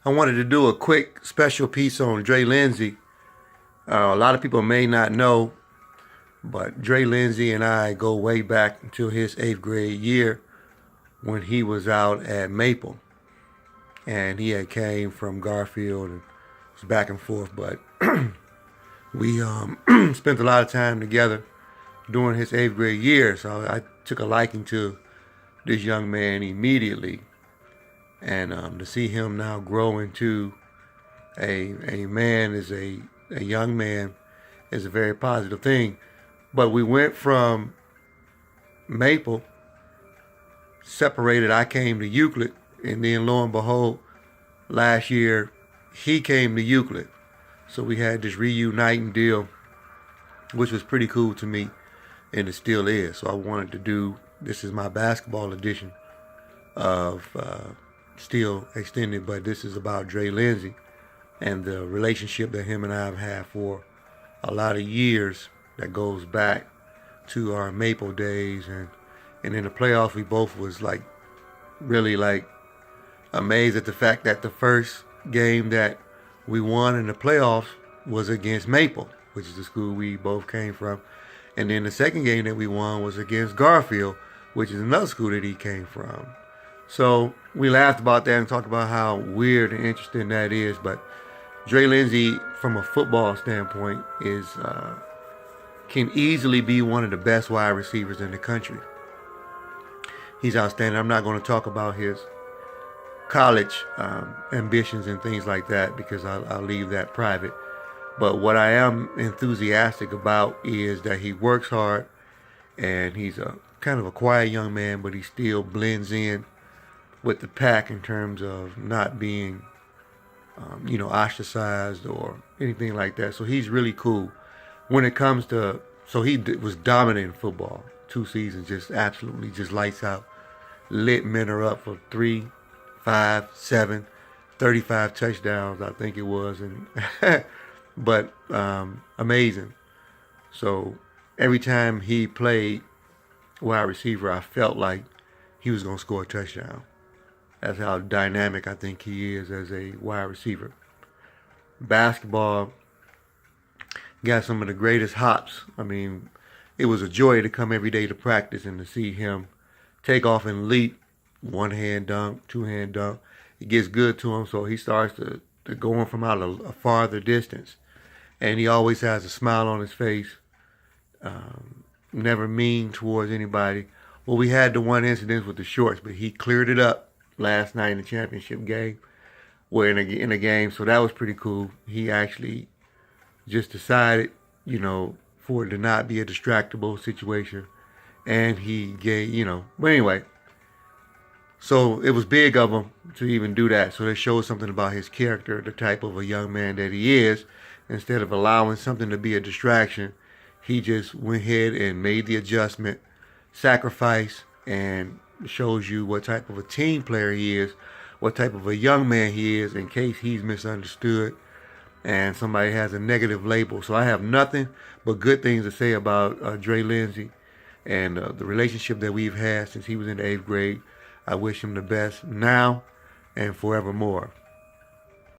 I wanted to do a quick special piece on Dre Lindsay. A lot of people may not know, but Dre Lindsay and I go way back until his 8th grade year when he was out at Maple. And he had came from Garfield and was back and forth, but we spent a lot of time together during his 8th grade year. So I took a liking to this young man immediately. And to see him now grow into a man, is a young man, is a very positive thing. But we went from Maple, separated. I came to Euclid, and then lo and behold, last year he came to Euclid. So we had this reuniting deal, which was pretty cool to me, and it still is. So I wanted to do, this is my basketball edition of still extended, but this is about Dre Lindsay and the relationship that him and I have had for a lot of years that goes back to our Maple days. And in the playoffs, we both was like really like amazed at the fact that the first game that we won in the playoffs was against Maple, which is the school we both came from. And then the second game that we won was against Garfield, which is another school that he came from. So we laughed about that and talked about how weird and interesting that is. But Dre Lindsay, from a football standpoint, is can easily be one of the best wide receivers in the country. He's outstanding. I'm not going to talk about his college ambitions and things like that because I'll leave that private. But what I am enthusiastic about is that he works hard, and he's a kind of a quiet young man, but he still blends in with the pack in terms of not being, ostracized or anything like that. So he's really cool when it comes to. So he was dominant in football 2 seasons, just absolutely just lights out, lit Menor up for 3, 5, 7, 35 touchdowns, I think it was, and but amazing. So every time he played wide receiver, I felt like he was going to score a touchdown. That's how dynamic I think he is as a wide receiver. Basketball, got some of the greatest hops. I mean, it was a joy to come every day to practice and to see him take off and leap, one-hand dunk, two-hand dunk. It gets good to him, so he starts to go on from out a farther distance. And he always has a smile on his face, never mean towards anybody. Well, we had the one incident with the shorts, but he cleared it up last night in the championship game, or in a game, so that was pretty cool. He actually just decided, for it to not be a distractible situation, and he gave, but anyway, so it was big of him to even do that. So that shows something about his character, the type of a young man that he is. Instead of allowing something to be a distraction, he just went ahead and made the adjustment, sacrifice, and shows you what type of a team player he is, what type of a young man he is, in case he's misunderstood and somebody has a negative label. So I have nothing but good things to say about Dre Lindsay and the relationship that we've had since he was in the 8th grade. I wish him the best now and forevermore.